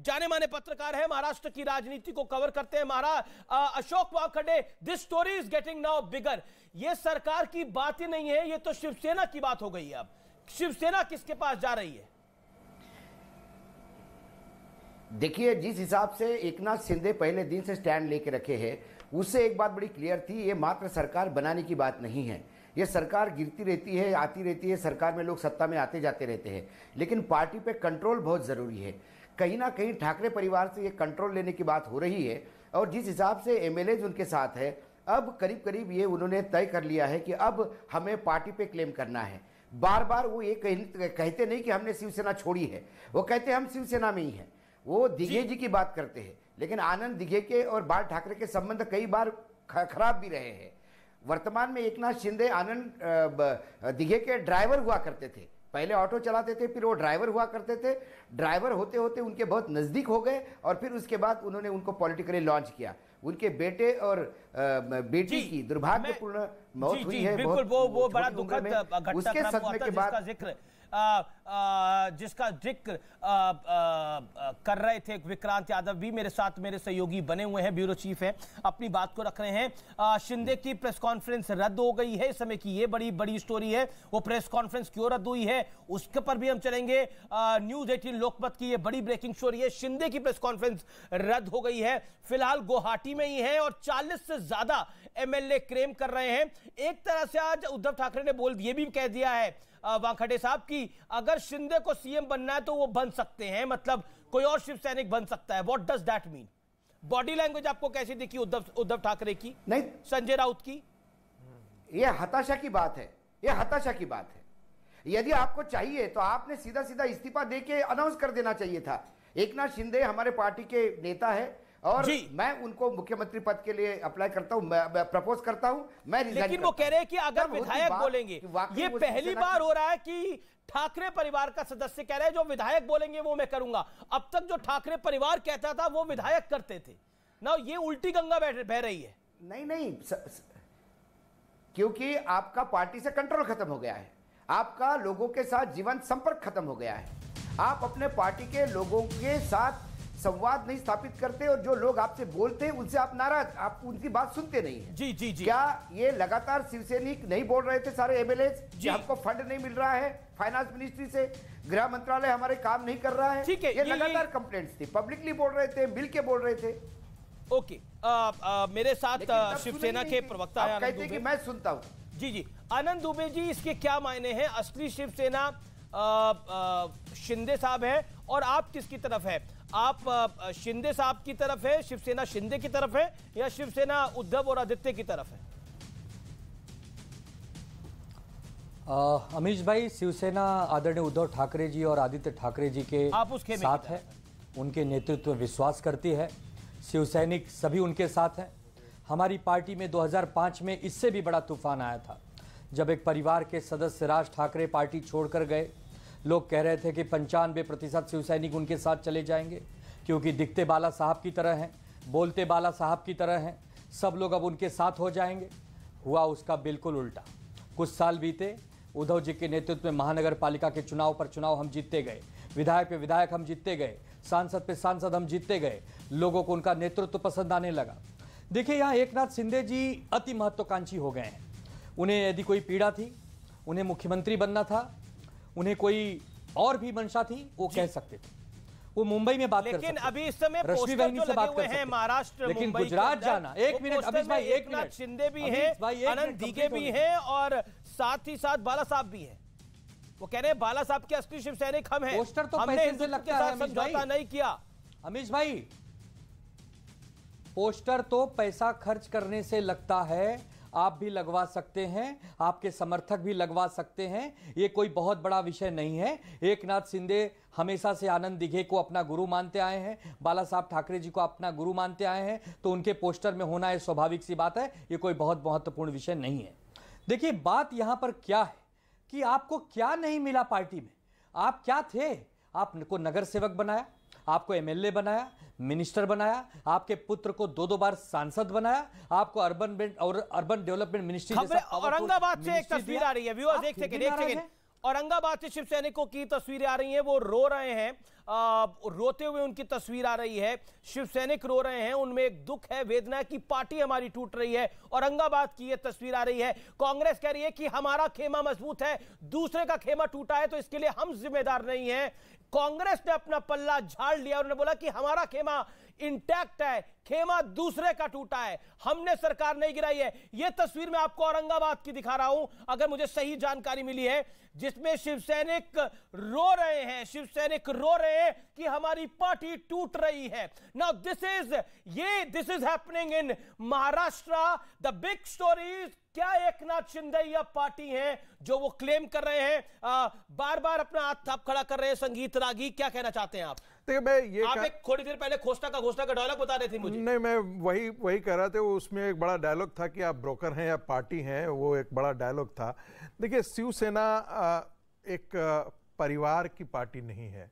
जाने माने पत्रकार है, महाराष्ट्र की राजनीति को कवर करते हैं। Ashok Wakde, this story is getting now bigger. ये सरकार की बात ही नहीं है, ये तो शिवसेना की बात हो गई है। अब शिवसेना किसके पास जा रही है? देखिए, जिस हिसाब से एकनाथ शिंदे पहले दिन से स्टैंड लेके रखे हैं, उससे एक बात बड़ी क्लियर थी, ये मात्र सरकार बनाने की बात नहीं है। ये सरकार गिरती रहती है, आती रहती है, सरकार में लोग सत्ता में आते जाते रहते हैं, लेकिन पार्टी पे कंट्रोल बहुत ज़रूरी है। कहीं ना कहीं ठाकरे परिवार से ये कंट्रोल लेने की बात हो रही है, और जिस हिसाब से एमएलएज उनके साथ है, अब करीब करीब ये उन्होंने तय कर लिया है कि अब हमें पार्टी पे क्लेम करना है। बार बार वो ये कहते नहीं कि हमने शिवसेना छोड़ी है, वो कहते हैं हम शिवसेना में ही हैं। वो दिघे जी की बात करते हैं, लेकिन आनंद दिघे के और बाल ठाकरे के संबंध कई बार खराब भी रहे हैं। वर्तमान में एकनाथ शिंदे आनंद दिघे के ड्राइवर हुआ करते थे, पहले ऑटो चलाते थे, फिर वो ड्राइवर हुआ करते थे। ड्राइवर होते होते उनके बहुत नज़दीक हो गए, और फिर उसके बाद उन्होंने उनको पॉलिटिकली लॉन्च किया। उनके बेटे और बेटी की दुर्भाग्यपूर्ण मौत हुई है, बिल्कुल वो बड़ा दुखद घटना। उसके सदमे के बाद जिसका जिक्र कर रहे थे विक्रांत यादव भी मेरे साथ, मेरे सहयोगी बने हुए हैं, ब्यूरो चीफ हैं, अपनी बात को रख रहे हैं। शिंदे की प्रेस कॉन्फ्रेंस रद्द हो गई है, इस समय की ये बड़ी बड़ी स्टोरी है। वो प्रेस कॉन्फ्रेंस क्यों रद्द हुई है उसके पर भी हम चलेंगे। न्यूज 18 लोकमत की ये बड़ी ब्रेकिंग स्टोरी है, शिंदे की प्रेस कॉन्फ्रेंस रद्द हो गई है। फिलहाल गुवाहाटी में ही है और 40 से ज्यादा एमएलए क्लेम कर रहे हैं। एक तरह से आज उद्धव ठाकरे ने ये भी कह दिया है वानखेड़े साहब की अगर शिंदे को सीएम बनना है तो वो बन सकते हैं, मतलब कोई और शिव सैनिक बन सकता है। What does that mean? Body language आपको कैसी दिखी उद्धव ठाकरे की, नहीं संजय राउत की? ये हताशा की बात है, ये हताशा की बात है। यदि आपको चाहिए तो आपने सीधा सीधा इस्तीफा देके अनाउंस कर देना चाहिए था। एकनाथ शिंदे हमारे पार्टी के नेता है और मैं उनको मुख्यमंत्री पद के लिए अप्लाई करता हूं, मैं प्रपोज करता हूं, मैं रिजाइन। लेकिन वो कह रहे हैं कि अगर विधायक बोलेंगे, ये पहली बार हो रहा है कि ठाकरे परिवार का सदस्य कह रहे हैं जो विधायक बोलेंगे वो मैं करूंगा। अब तक जो ठाकरे परिवार कहता था वो विधायक करते थे ना, ये उल्टी गंगा बह रही है। नहीं, क्योंकि आपका पार्टी से कंट्रोल खत्म हो गया है, आपका लोगों के साथ जीवंत संपर्क खत्म हो गया है। आप अपने पार्टी के लोगों के साथ संवाद नहीं स्थापित करते, और जो लोग आपसे बोलते हैं उनसे आप नाराज, आप उनकी बात सुनते नहीं है। जी। क्या ये लगातार शिवसैनिक नहीं बोल रहे थे सारे एमएलए कि हमको फंड नहीं मिल रहा है फाइनेंस मिनिस्ट्री से, गृह मंत्रालय हमारे काम नहीं कर रहा है? ठीक है, ये लगातार कंप्लेंट्स थी, पब्लिकली बोल रहे थे, मिल के बोल रहे थे। ओके, मेरे साथ शिवसेना के प्रवक्ता हैं कहते कि मैं सुनता हूं। जी आनंद दुबे जी, इसके क्या मायने हैं? असली शिवसेना शिंदे साहब है और आप किसकी तरफ है? आप शिंदे साहब की तरफ है, शिवसेना शिंदे की तरफ है, या शिवसेना उद्धव और आदित्य की तरफ है? अमीश भाई, शिवसेना आदरणीय उद्धव ठाकरे जी और आदित्य ठाकरे जी के साथ है, उनके नेतृत्व में विश्वास करती है। शिवसैनिक सभी उनके साथ हैं। हमारी पार्टी में 2005 में इससे भी बड़ा तूफान आया था, जब एक परिवार के सदस्य राज ठाकरे पार्टी छोड़कर गए। लोग कह रहे थे कि 95% शिवसैनिक उनके साथ चले जाएंगे, क्योंकि दिखते बाला साहब की तरह हैं, बोलते बाला साहब की तरह हैं, सब लोग अब उनके साथ हो जाएंगे। हुआ उसका बिल्कुल उल्टा। कुछ साल बीते, उद्धव जी के नेतृत्व में महानगर पालिका के चुनाव पर चुनाव हम जीतते गए, विधायक पे विधायक हम जीतते गए, सांसद पे सांसद हम जीतते गए। लोगों को उनका नेतृत्व पसंद आने लगा। देखिए, यहाँ एकनाथ शिंदे जी अति महत्वाकांक्षी हो गए हैं। उन्हें यदि कोई पीड़ा थी, उन्हें मुख्यमंत्री बनना था, उन्हें कोई और भी मंशा थी, वो कह सकते थे। वो मुंबई में बात कर सकते, लेकिन अभी इस समय रश्मि बहनी से बात कर सकते हैं महाराष्ट्र, लेकिन गुजरात जाना। एक मिनट अमीश भाई, एक मिनट। शिंदे भी है, आनंद दिघे भी है, और साथ ही साथ बाला साहब भी है। वो कह रहे हैं बाला साहब के असली शिव सैनिक हम हैं, पोस्टर तो हमने पैसे से लगता है समझौता नहीं किया। अमीश भाई, पोस्टर तो पैसा खर्च करने से लगता है, आप भी लगवा सकते हैं, आपके समर्थक भी लगवा सकते हैं, ये कोई बहुत बड़ा विषय नहीं है। एकनाथ शिंदे हमेशा से आनंद दिघे को अपना गुरु मानते आए हैं, बाला साहब ठाकरे जी को अपना गुरु मानते आए हैं, तो उनके पोस्टर में होना है स्वाभाविक सी बात है, ये कोई बहुत महत्वपूर्ण विषय नहीं है। देखिए, बात यहां पर क्या है कि आपको क्या नहीं मिला पार्टी में। आप क्या थे? आपको नगर सेवक बनाया, आपको एमएलए बनाया, मिनिस्टर बनाया, आपके पुत्र को 2 बार सांसद बनाया, आपको अर्बन डेवलपमेंट मिनिस्ट्री, औरंगाबाद से एक तस्वीर आ रही है व्यूअर्स, एक सेकंड। औरंगाबाद से शिव सैनिकों की तस्वीरें आ रही हैं, वो रो रहे हैं, रोते हुए उनकी तस्वीर आ रही है। शिव सैनिक रो रहे हैं, उनमें एक दुख है, वेदना है कि पार्टी हमारी टूट रही है। औरंगाबाद की ये तस्वीर आ रही है। कांग्रेस कह रही है कि हमारा खेमा मजबूत है, दूसरे का खेमा टूटा है तो इसके लिए हम जिम्मेदार नहीं है। कांग्रेस ने अपना पल्ला झाड़ लिया, उन्होंने बोला कि हमारा खेमा इंटैक्ट है, खेमा दूसरे का टूटा है, हमने सरकार नहीं गिराई है। यह तस्वीर मैं आपको औरंगाबाद की दिखा रहा हूं, अगर मुझे सही जानकारी मिली है, जिसमें शिव सैनिक रो रहे हैं, शिव सैनिक रो रहे हैं कि हमारी पार्टी टूट रही है। Now this is happening in Maharashtra. The big stories, क्या एकनाथ शिंदे या पार्टी है जो वो क्लेम कर रहे हैं, बार बार अपना हाथ थाप खड़ा कर रहे हैं। संगीत रागी, क्या कहना चाहते हैं आप? मैं आप एक थोड़ी देर पहले घोषणा का डायलॉग बता रहे थे मुझे। नहीं, मैं वही कह रहा था। उसमें एक बड़ा डायलॉग था कि आप ब्रोकर हैं या पार्टी हैं, वो एक बड़ा डायलॉग था। देखिए, शिवसेना एक परिवार की पार्टी नहीं है।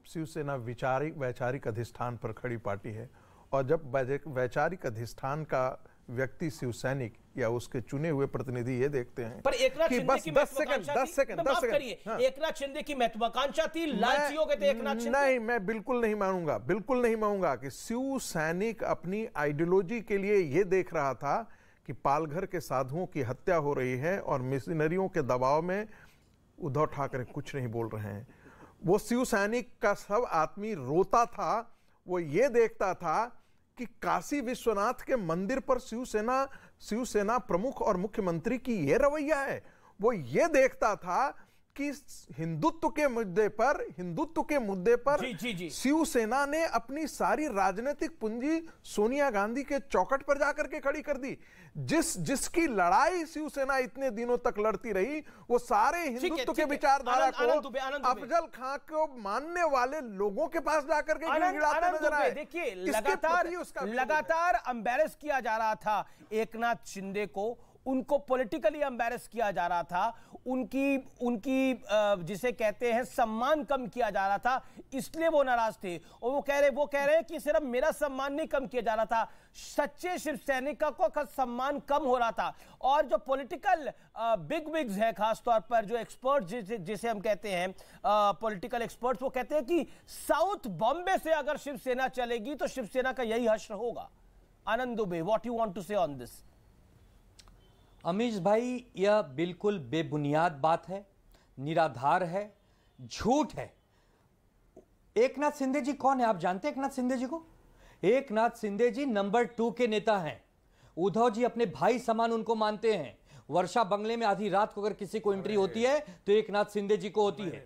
शिवसेना वैचारिक अधिष्ठान पर खड़ी पार्टी है, और जब वैचारिक अधिष्ठान का व्यक्ति शिवसैनिक या उसके चुने हुए प्रतिनिधि ये देखते हैं, पर एकनाथ शिंदे की 10 सेकंड एकनाथ शिंदे की महत्वाकांक्षा थी, लालची हो गए थे एकनाथ शिंदे। नहीं, मैं बिल्कुल नहीं मानूंगा कि शिवसैनिक अपनी आइडियोलॉजी के लिए ये देख रहा था कि पालघर के साधुओं की हत्या हो रही है और मिशनरियों के दबाव में उद्धव ठाकरे कुछ नहीं बोल रहे हैं। वो शिवसैनिक का सब आदमी रोता था, वो ये देखता था कि काशी विश्वनाथ के मंदिर पर शिवसेना प्रमुख और मुख्यमंत्री की ये रवैया है। वो ये देखता था कि हिंदुत्व के मुद्दे पर शिवसेना ने अपनी सारी राजनीतिक पूंजी सोनिया गांधी के चौखट पर जाकर के खड़ी कर दी। जिसकी लड़ाई शिवसेना इतने दिनों तक लड़ती रही, वो सारे हिंदुत्व के विचारधारा को अफजल खां को मानने वाले लोगों के पास जाकर के गिड़गिड़ाते नजर आए। देखिए, लगातार एम्बैरेस किया जा रहा था एकनाथ शिंदे को, उनको पॉलिटिकली एम्बैरेस किया जा रहा था, उनकी जिसे कहते हैं सम्मान कम किया जा रहा था, इसलिए वो नाराज थे। और वो कह रहे हैं कि सिर्फ मेरा सम्मान नहीं कम किया जा रहा था, सच्चे शिव सैनिक का सम्मान कम हो रहा था। और जो पॉलिटिकल बिग विग्स है, खासतौर पर जो एक्सपर्ट जिसे हम कहते हैं पॉलिटिकल एक्सपर्ट्स, वो कहते हैं कि साउथ बॉम्बे से अगर शिवसेना चलेगी तो शिवसेना का यही हश्र होगा। Anand Dubey, what you want to say on this? Amish भाई, यह बिल्कुल बेबुनियाद बात है, निराधार है, झूठ है। एकनाथ शिंदे जी कौन है? आप जानते हैं एकनाथ शिंदे जी को? एकनाथ शिंदे जी नंबर 2 के नेता हैं। उद्धव जी अपने भाई समान उनको मानते हैं। वर्षा बंगले में आधी रात को अगर किसी को एंट्री होती है तो एकनाथ शिंदे जी को होती है।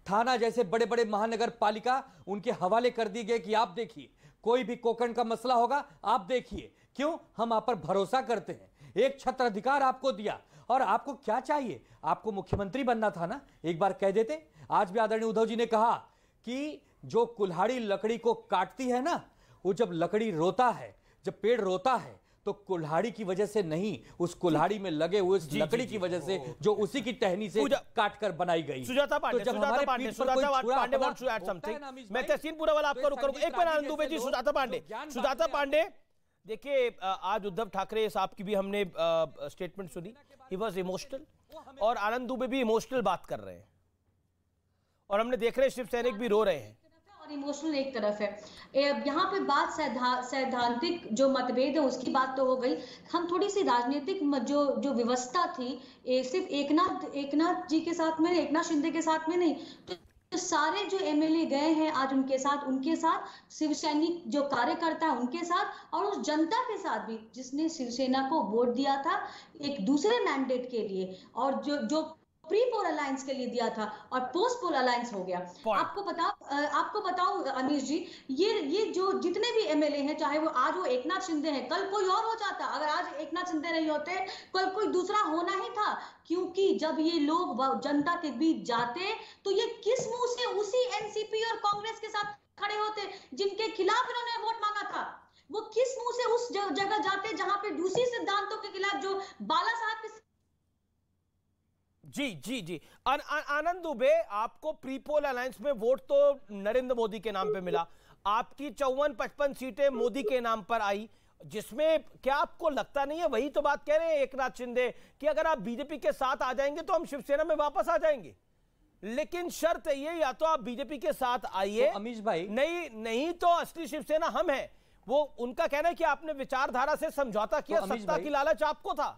थाना जैसे बड़े बड़े महानगर पालिका उनके हवाले कर दी गए कि आप देखिए, कोई भी कोकण का मसला होगा आप देखिए। क्यों? हम आप पर भरोसा करते हैं। एक छत्र अधिकार आपको दिया, और आपको क्या चाहिए? आपको मुख्यमंत्री बनना था ना, एक बार कह देते। आज भी आदरणीय उद्धव जी ने कहा कि जो कुल्हाड़ी लकड़ी को काटती है ना, वो जब लकड़ी रोता है, जब पेड़ रोता है, तो कुल्हाड़ी की वजह से नहीं, उस कुल्हाड़ी में लगे हुए उस लकड़ी की वजह से जो उसी की टहनी से काटकर बनाई गई। सुजाता पांडे, मैं तहसीन पूरा वाला आपका रुक करूंगा एक बार। आनंद दुबे जी, सुजाता पांडे, देखिए, आज उद्धव ठाकरे साहब की भी हमने स्टेटमेंट सुनी, ही वॉज इमोशनल, और आनंद दुबे भी इमोशनल बात कर रहे हैं, और हमने देख रहे हैं शिव सैनिक भी रो रहे हैं। और इमोशनल एक तरफ है, यहाँ पे बात सैद्धांतिक जो मतभेद है उसकी बात तो हो गई। हम थोड़ी सी राजनीतिक जो व्यवस्था थी, सिर्फ एकनाथ जी के साथ में, एकनाथ शिंदे के साथ में नहीं, तो सारे जो एमएलए गए हैं आज उनके साथ शिव सैनिक जो कार्यकर्ता है उनके साथ, और उस जनता के साथ भी जिसने शिवसेना को वोट दिया था एक दूसरे मैंडेट के लिए, और जो प्री पोल अलायंस के लिए दिया था और पोस्ट पोल अलायंस हो गया। आपको बताओ अमीश जी, ये जो जितने भी एमएलए हैं, चाहे वो आज वो एकनाथ शिंदे हैं, कल कोई और हो जाता। अगर आज एकनाथ शिंदे नहीं होते, कल कोई दूसरा होना ही था, क्योंकि जब ये लोग जनता के बीच जाते तो ये किस मुंह से उसी एनसीपी और कांग्रेस के साथ खड़े होते जिनके खिलाफ इन्होंने वोट मांगा था? वो किस मुंह से उस जगह जाते जहां पे दूसरी सिद्धांतों के खिलाफ जो बाला साहब के। जी आनंद दुबे, आपको प्री पोल अलायंस में वोट तो नरेंद्र मोदी के नाम पे मिला, आपकी 54-55 सीटें मोदी के नाम पर आई, जिसमें क्या आपको लगता नहीं है, वही तो बात कह रहे हैं एकनाथ शिंदे कि अगर आप बीजेपी के साथ आ जाएंगे तो हम शिवसेना में वापस आ जाएंगे, लेकिन शर्त ये या तो आप बीजेपी के साथ आइए तो अमीश भाई, नहीं तो असली शिवसेना हम हैं। वो उनका कहना है कि आपने विचारधारा से समझौता किया, तो सत्ता की लालच आपको था।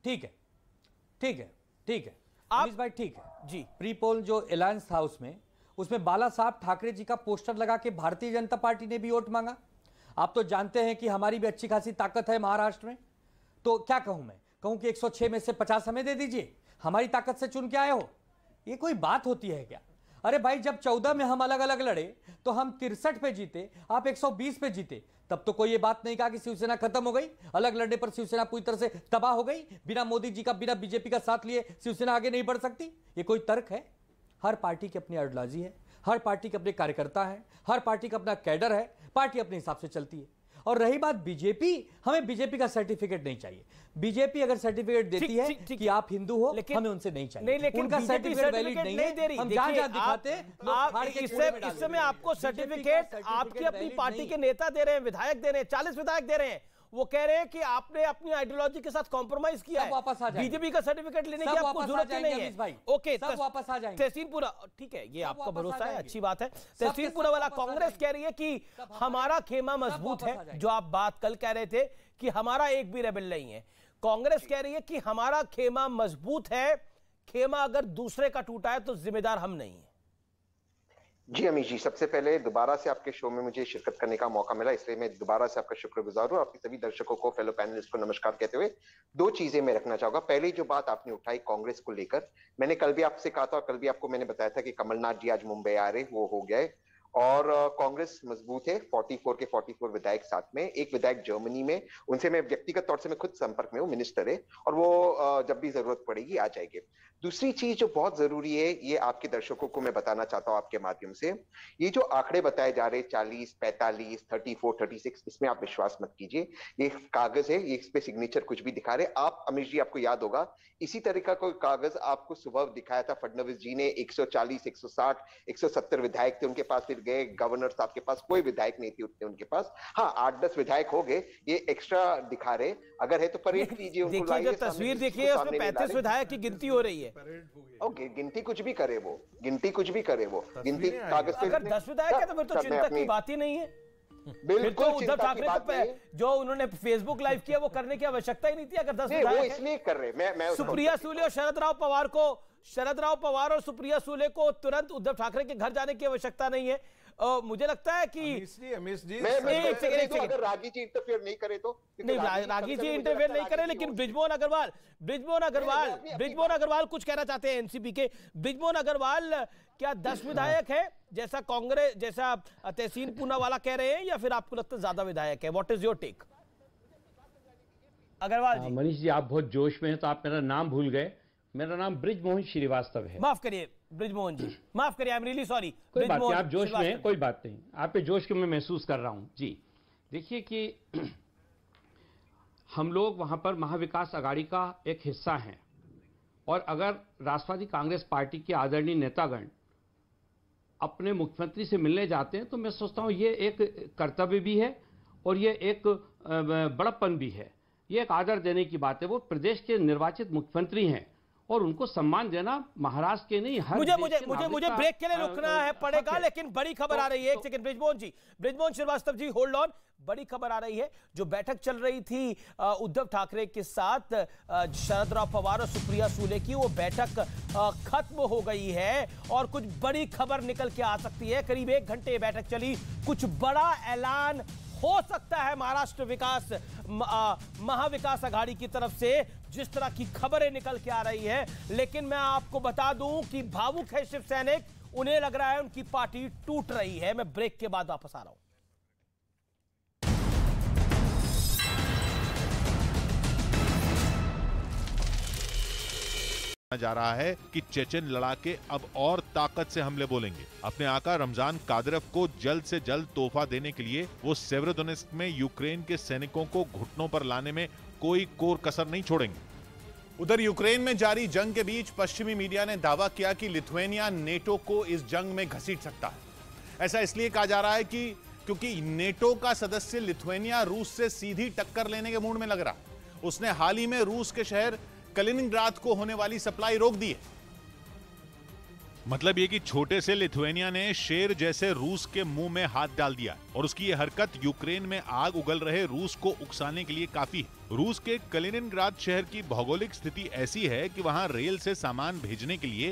ठीक है, ठीक है, ठीक है अमीश भाई, ठीक है जी। प्री पोल जो अलायंस था उसमें बाला साहब ठाकरे जी का पोस्टर लगा के भारतीय जनता पार्टी ने भी वोट मांगा। आप तो जानते हैं कि हमारी भी अच्छी खासी ताकत है महाराष्ट्र में, तो क्या कहूं मैं, कहूं कि 106 में से 50 हमें दे दीजिए, हमारी ताकत से चुन के आए हो, ये कोई बात होती है क्या? अरे भाई, जब 14 में हम अलग अलग लड़े तो हम 63 पे जीते, आप 120 पे जीते, तब तो कोई ये बात नहीं कहा कि शिवसेना खत्म हो गई। अलग लड़ने पर शिवसेना पूरी तरह से तबाह हो गई, बिना मोदी जी का, बिना बीजेपी का साथ लिए शिवसेना आगे नहीं बढ़ सकती। ये कोई तर्क है? हर पार्टी की अपनी आइडियोलॉजी है, हर पार्टी के अपने कार्यकर्ता है, हर पार्टी का अपना कैडर है, पार्टी अपने हिसाब से चलती है। और रही बात बीजेपी, हमें बीजेपी का सर्टिफिकेट नहीं चाहिए। बीजेपी अगर सर्टिफिकेट देती है कि आप हिंदू हो, हमें उनसे नहीं चाहिए। लेकिन उनका सर्टिफिकेट वैलिड नहीं दे रही। हम जहां दिखाते इससे में आपको सर्टिफिकेट आपकी अपनी पार्टी के नेता दे रहे हैं, विधायक दे रहे हैं, 40 विधायक दे रहे हैं। वो कह रहे हैं कि आपने अपनी आइडियोलॉजी के साथ कॉम्प्रोमाइज किया है, वापस आ जाएंगे। बीजेपी का सर्टिफिकेट लेने की आपको जरूरत नहीं है। ओके, सब वापस आ जाएंगे। तहसीनपुरा, ठीक है, ये आपका भरोसा है, अच्छी बात है। तहसीनपुरा वाला कांग्रेस कह रही है कि हमारा खेमा मजबूत है, जो आप बात कल कह रहे थे कि हमारा एक भी रेबेल नहीं है। कांग्रेस कह रही है कि हमारा खेमा मजबूत है, खेमा अगर दूसरे का टूटा है तो जिम्मेदार हम नहीं है। जी अमीश जी, सबसे पहले दोबारा से आपके शो में मुझे शिरकत करने का मौका मिला, इसलिए मैं दोबारा से आपका शुक्रगुजार हूं। आपके सभी दर्शकों को, फेलो पैनलिस्ट को नमस्कार कहते हुए दो चीजें मैं रखना चाहूंगा। पहले जो बात आपने उठाई कांग्रेस को लेकर, मैंने कल भी आपसे कहा था और कल भी आपको मैंने बताया था कि कमलनाथ जी आज मुंबई आ रहे, वो हो गए और कांग्रेस मजबूत है। 44 के 44 विधायक साथ में, एक विधायक जर्मनी में, उनसे मैं व्यक्तिगत तौर से मैं खुद संपर्क में हूँ, मिनिस्टर है, और वो जब भी जरूरत पड़ेगी आ जाएंगे। दूसरी चीज जो बहुत जरूरी है, ये आपके दर्शकों को मैं बताना चाहता हूं आपके माध्यम से, ये जो आंकड़े बताए जा रहे 40, 45, 34, 36, इसमें आप विश्वास मत कीजिए। ये कागज है, ये इस पे सिग्नेचर कुछ भी दिखा रहे। आप अमीश जी, आपको याद होगा इसी तरह का कोई कागज आपको सुबह दिखाया था फडणवीस जी ने। 140, 160, 170 विधायक थे उनके पास, फिर गए गवर्नर साहब के पास, कोई विधायक नहीं थे उतने उनके पास। हाँ, 8-10 विधायक हो गए, ये एक्स्ट्रा दिखा रहे। अगर है तो परेड कीजिए, उनको जो तस्वीर देखिए उसमें 35 विधायक की गिनती हो रही है। ओके, गिनती कुछ भी करे वो, गिनती कुछ भी करे वो, गिनती कागज पे अगर 10 विधायक है तो फिर तो चिंता की बात ही नहीं है। बिल्कुल, उद्धव ठाकरे को जो उन्होंने फेसबुक लाइव किया वो करने की आवश्यकता ही नहीं थी। अगर 10 विधायक वो इसलिए कर रहे, मैं सुप्रिया सुले और शरद राव पवार और सुप्रिया सुले को तुरंत उद्धव ठाकरे के घर जाने की आवश्यकता नहीं है। मुझे लगता है कि अमीश जी, अगर रागी जी इंटरफेयर नहीं करे तो नहीं, रागी जी इंटरफेयर नहीं करे, लेकिन ब्रिजमोहन अग्रवाल कुछ कहना चाहते हैं एनसीपी के। ब्रिजमोहन अग्रवाल क्या 10 विधायक है जैसा कांग्रेस, जैसा तहसीन पूनावाला कह रहे हैं, या फिर आपको लगता है ज्यादा विधायक है? What is your take Agarwal ji? Manish ji, आप बहुत जोश में हैं तो आप मेरा नाम भूल गए। मेरा नाम ब्रिजमोहन श्रीवास्तव है। माफ करिए ब्रिजमोहन जी, माफ करिए, आई एम रियली सॉरी। कोई बात नहीं, आप जोश में हैं, कोई बात नहीं, आप पे जोश को मैं महसूस कर रहा हूं जी। देखिए कि हम लोग वहां पर महाविकास अघाड़ी का एक हिस्सा हैं, और अगर राष्ट्रवादी कांग्रेस पार्टी के आदरणीय नेतागण अपने मुख्यमंत्री से मिलने जाते हैं तो मैं सोचता हूं ये एक कर्तव्य भी है और ये एक बड़प्पन भी है, ये एक आदर देने की बात है। वो प्रदेश के निर्वाचित मुख्यमंत्री हैं और उनको सम्मान देना महाराष्ट्र के नहीं, हर मुझे ब्रेक के लिए रुकना है पड़ेगा, लेकिन बड़ी खबर आ रही है। एक second Brijmohan Srivastava ji, hold on. बड़ी खबर आ रही है, जो बैठक चल रही थी उद्धव ठाकरे के साथ शरद राव पवार और सुप्रिया सुले की, वो बैठक खत्म हो गई है और कुछ बड़ी खबर निकल के आ सकती है। करीब 1 घंटे बैठक चली, कुछ बड़ा ऐलान हो सकता है महाराष्ट्र विकास महाविकास अघाड़ी की तरफ से, जिस तरह की खबरें निकल के आ रही है। लेकिन मैं आपको बता दूं कि भावुक है शिव सैनिक, उन्हें लग रहा है उनकी पार्टी टूट रही है। मैं ब्रेक के बाद वापस आ रहा हूं। जा रहा है कि चेचन लड़ाके अब और ताकत से हमले बोलेंगे। अपने आका रमजान कादिरोव को जल्द से जल्द तोहफा देने के लिए वो सेवेरोडोनेत्स्क में यूक्रेन के सैनिकों को घुटनों पर लाने में कोई कोर कसर नहीं छोड़ेंगे। उधर यूक्रेन में जारी जंग के बीच पश्चिमी मीडिया ने दावा किया कि लिथुआनिया नेटो को इस जंग में घसीट सकता है। ऐसा इसलिए कहा जा रहा है कि क्योंकि नेटो का सदस्य लिथुआनिया रूस से सीधी टक्कर लेने के मूड में लग रहा। उसने हाल ही में रूस के शहर कलिनिंग्राद को होने वाली सप्लाई रोक दी है। मतलब ये कि छोटे से लिथुआनिया ने शेर जैसे रूस के मुंह में हाथ डाल दिया और उसकी ये हरकत यूक्रेन में आग उगल रहे रूस को उकसाने के लिए काफी है। रूस के कलिनिंग्राद शहर की भौगोलिक स्थिति ऐसी है कि वहां रेल से सामान भेजने के लिए